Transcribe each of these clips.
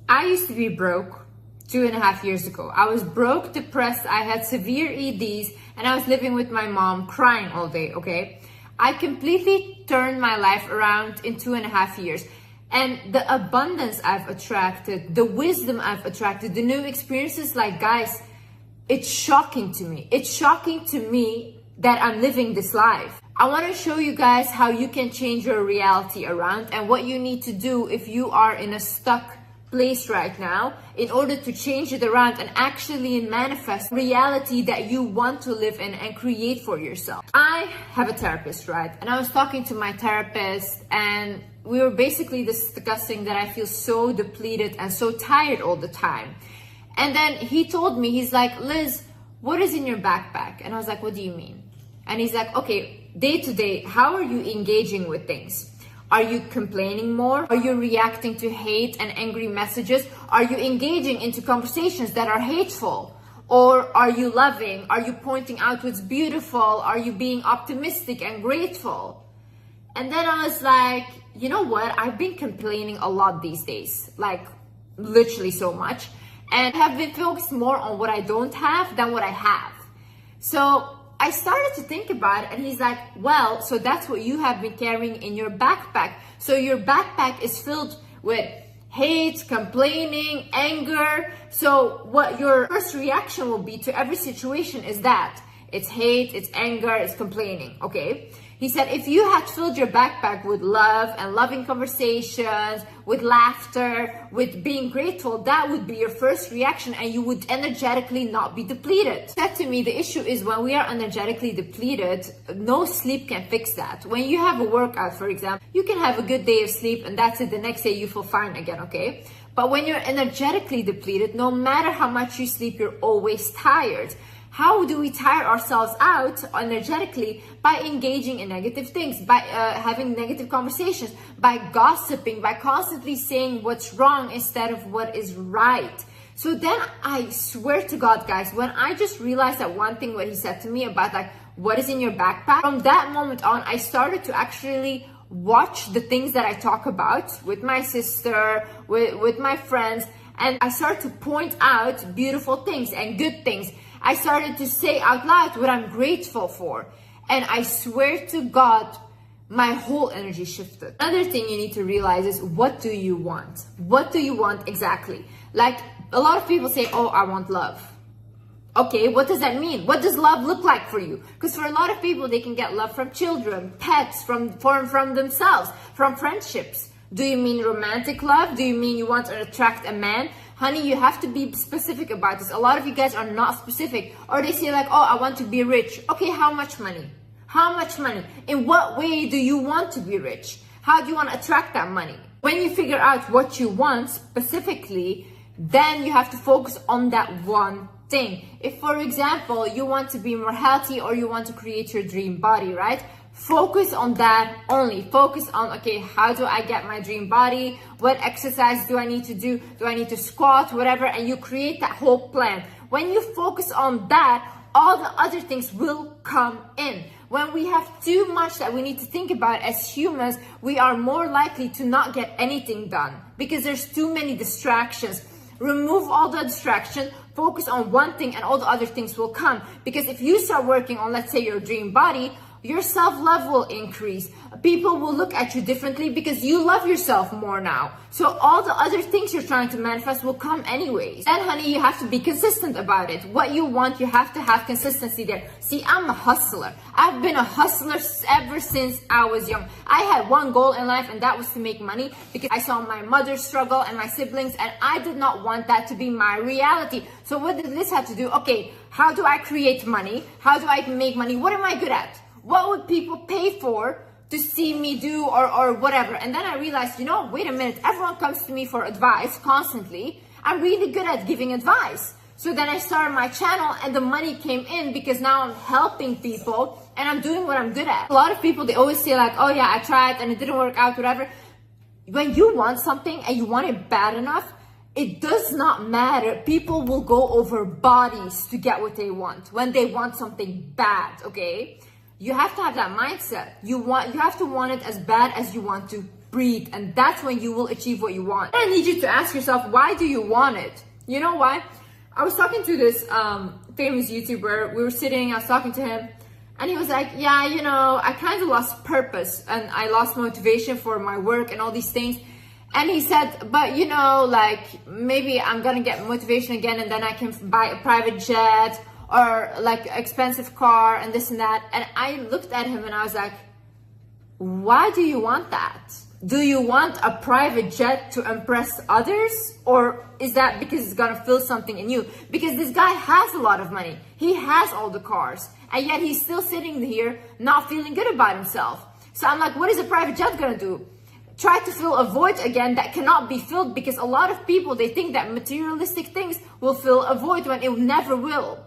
I used to be broke 2.5 years ago. I was broke, depressed, I had severe EDs, and I was living with my mom crying all day, okay? I completely turned my life around in 2.5 years. And the abundance I've attracted, the wisdom I've attracted, the new experiences, like, guys, it's shocking to me. It's shocking to me that I'm living this life. I want to show you guys how you can change your reality around and what you need to do if you are in a stuck place right now in order to change it around and actually manifest reality that you want to live in and create for yourself. I have a therapist, right? And I was talking to my therapist and we were basically discussing that I feel so depleted and so tired all the time. And then he told me, he's like, Liz, what is in your backpack? And I was like, what do you mean? And he's like, okay, day to day, how are you engaging with things? Are you complaining more? Are you reacting to hate and angry messages? Are you engaging into conversations that are hateful? Or are you loving? Are you pointing out what's beautiful? Are you being optimistic and grateful? And then I was like, you know what? I've been complaining a lot these days, like literally so much, and have been focused more on what I don't have than what I have. So I started to think about it, and he's like, well, so that's what you have been carrying in your backpack. So your backpack is filled with hate, complaining, anger. So what your first reaction will be to every situation is that it's hate, it's anger, it's complaining, okay? He said, if you had filled your backpack with love and loving conversations, with laughter, with being grateful, that would be your first reaction and you would energetically not be depleted. He said to me, the issue is when we are energetically depleted, no sleep can fix that. When you have a workout, for example, you can have a good day of sleep and that's it. The next day you feel fine again, okay? But when you're energetically depleted, no matter how much you sleep, you're always tired. How do we tire ourselves out energetically? By engaging in negative things, by having negative conversations, by gossiping, by constantly saying what's wrong instead of what is right. So then I swear to God, guys, when I just realized that one thing, what he said to me about like, what is in your backpack? From that moment on, I started to actually watch the things that I talk about with my sister, with my friends, and I started to point out beautiful things and good things. I started to say out loud what I'm grateful for. And I swear to God, my whole energy shifted. Another thing you need to realize is, what do you want? What do you want exactly? Like, a lot of people say, oh, I want love. Okay, what does that mean? What does love look like for you? Because for a lot of people, they can get love from children, pets, from themselves, from friendships. Do you mean romantic love? Do you mean you want to attract a man? Honey, you have to be specific about this. A lot of you guys are not specific. Or they say like, oh, I want to be rich. Okay, how much money? How much money? In what way do you want to be rich? How do you want to attract that money? When you figure out what you want specifically, then you have to focus on that one thing. If, for example, you want to be more healthy or you want to create your dream body, right? Focus on that only. Focus on, okay, how do I get my dream body? What exercise do I need to do? Do I need to squat? Whatever. And you create that whole plan. When you focus on that, all the other things will come in. When we have too much that we need to think about as humans, we are more likely to not get anything done because there's too many distractions. Remove all the distraction, focus on one thing, and all the other things will come. Because if you start working on, let's say, your dream body, your self-love will increase. People will look at you differently because you love yourself more now. So all the other things you're trying to manifest will come anyways. And honey, you have to be consistent about it. What you want, you have to have consistency there. See, I'm a hustler. I've been a hustler ever since I was young. I had one goal in life, and that was to make money because I saw my mother struggle and my siblings, and I did not want that to be my reality. So what did this have to do? Okay, how do I create money? How do I make money? What am I good at? What would people pay for to see me do or whatever? And then I realized, you know, wait a minute, everyone comes to me for advice constantly. I'm really good at giving advice. So then I started my channel and the money came in because now I'm helping people and I'm doing what I'm good at. A lot of people, they always say like, oh yeah, I tried and it didn't work out, whatever. When you want something and you want it bad enough, it does not matter. People will go over bodies to get what they want when they want something bad, okay? You have to have that mindset. You have to want it as bad as you want to breathe, and that's when you will achieve what you want. I need you to ask yourself, why do you want it? You know why? I was talking to this famous YouTuber. We were sitting, I was talking to him, and he was like, yeah, you know, I kind of lost purpose and I lost motivation for my work and all these things. And he said, but you know, like maybe I'm gonna get motivation again, and then I can buy a private jet or like an expensive car and this and that. And I looked at him and I was like, why do you want that? Do you want a private jet to impress others? Or is that because it's gonna feel something in you? Because this guy has a lot of money. He has all the cars. And yet he's still sitting here not feeling good about himself. So I'm like, what is a private jet gonna do? Try to fill a void again that cannot be filled, because a lot of people, they think that materialistic things will fill a void when it never will.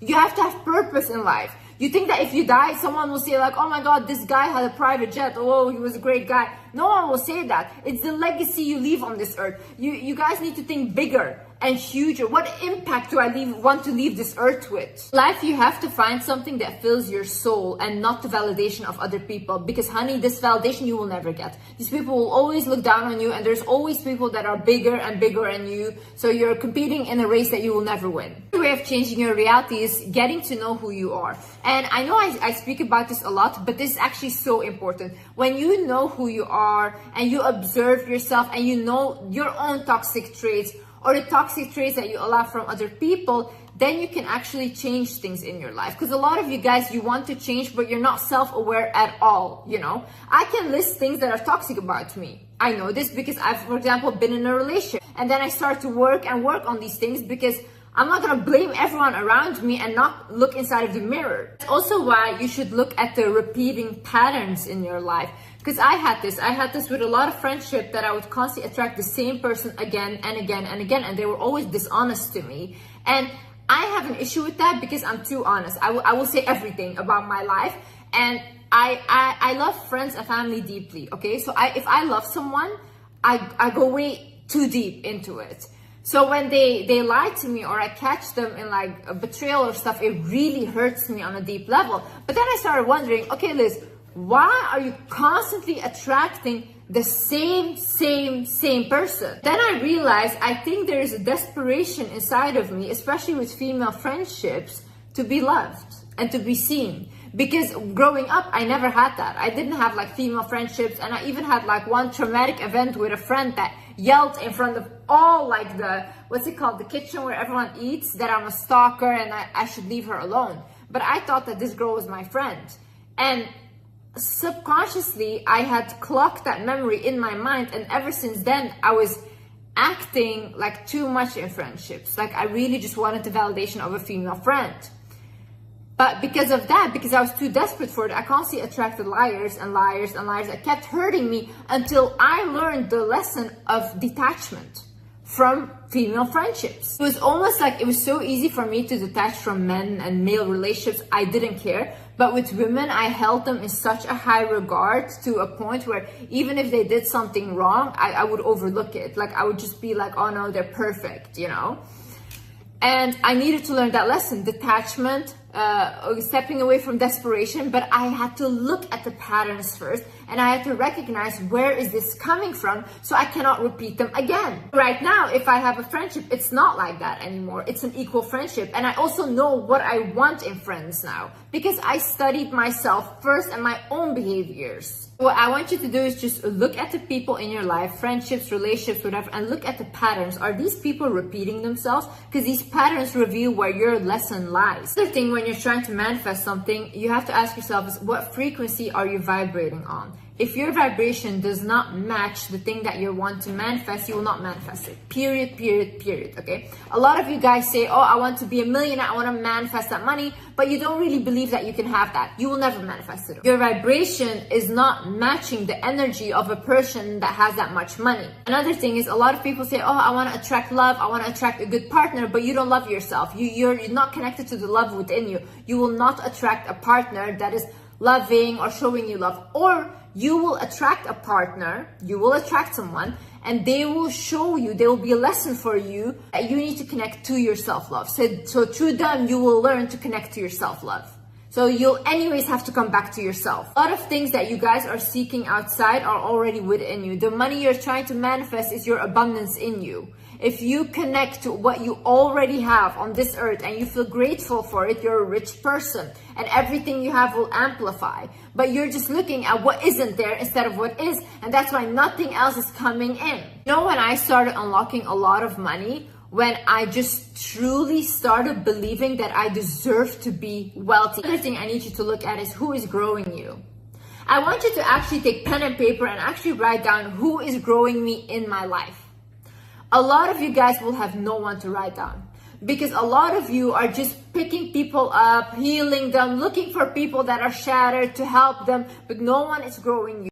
You have to have purpose in life. You think that if you die, someone will say like, oh my God, this guy had a private jet. Oh, he was a great guy. No one will say that. It's the legacy you leave on this earth. You guys need to think bigger and huger. What impact do I want to leave this earth with? Life, you have to find something that fills your soul and not the validation of other people. Because honey, this validation you will never get. These people will always look down on you, and there's always people that are bigger and bigger than you. So you're competing in a race that you will never win. The way of changing your reality is getting to know who you are. And I know I speak about this a lot, but this is actually so important. When you know who you are and you observe yourself and you know your own toxic traits, or the toxic traits that you allow from other people, then you can actually change things in your life. Because a lot of you guys, you want to change, but you're not self-aware at all, you know? I can list things that are toxic about me. I know this because I've, for example, been in a relationship. And then I start to work on these things, because I'm not gonna blame everyone around me and not look inside of the mirror. That's also why you should look at the repeating patterns in your life. Because I had this with a lot of friendship, that I would constantly attract the same person again and again and again, and they were always dishonest to me. And I have an issue with that because I'm too honest. I will say everything about my life, and I love friends and family deeply, okay? So if I love someone, I go way too deep into it. So when they lie to me, or I catch them in like a betrayal or stuff, it really hurts me on a deep level. But then I started wondering, okay, Liz, why are you constantly attracting the same person? Then I realized, I think there is a desperation inside of me, especially with female friendships, to be loved and to be seen. Because growing up, I never had that. I didn't have like female friendships, and I even had like one traumatic event with a friend that yelled in front of all like the, what's it called, the kitchen where everyone eats, that I'm a stalker and I should leave her alone. But I thought that this girl was my friend. And subconsciously, I had clocked that memory in my mind, and ever since then, I was acting like too much in friendships. Like I really just wanted the validation of a female friend. But because of that, because I was too desperate for it, I constantly attracted liars and liars and liars that kept hurting me, until I learned the lesson of detachment from female friendships. It was almost like it was so easy for me to detach from men and male relationships. I didn't care. But with women, I held them in such a high regard, to a point where even if they did something wrong, I would overlook it. Like I would just be like, oh no, they're perfect, you know? And I needed to learn that lesson, detachment, stepping away from desperation. But I had to look at the patterns first, and I had to recognize, where is this coming from, so I cannot repeat them again. Right now, if I have a friendship, it's not like that anymore. It's an equal friendship. And I also know what I want in friends now, because I studied myself first and my own behaviors. What I want you to do is just look at the people in your life, friendships, relationships, whatever, and look at the patterns. Are these people repeating themselves? Because these patterns reveal where your lesson lies. The thing, when you're trying to manifest something, you have to ask yourself is, what frequency are you vibrating on? If your vibration does not match the thing that you want to manifest, you will not manifest it. Period, period, period, okay? A lot of you guys say, oh, I want to be a millionaire, I want to manifest that money, but you don't really believe that you can have that. You will never manifest it. Your vibration is not matching the energy of a person that has that much money. Another thing is, a lot of people say, oh, I want to attract love, I want to attract a good partner, but you don't love yourself. You're not connected to the love within you. You will not attract a partner that is loving or showing you love. Or you will attract a partner, you will attract someone, and they will show you, there will be a lesson for you that you need to connect to your self-love. So through them, you will learn to connect to your self-love. So you'll anyways have to come back to yourself. A lot of things that you guys are seeking outside are already within you. The money you're trying to manifest is your abundance in you. If you connect to what you already have on this earth and you feel grateful for it, you're a rich person and everything you have will amplify. But you're just looking at what isn't there instead of what is, and that's why nothing else is coming in. You know, when I started unlocking a lot of money, when I just truly started believing that I deserve to be wealthy. Another thing I need you to look at is who is growing you. I want you to actually take pen and paper and actually write down who is growing me in my life. A lot of you guys will have no one to write down because a lot of you are just picking people up, healing them, looking for people that are shattered to help them, but no one is growing you.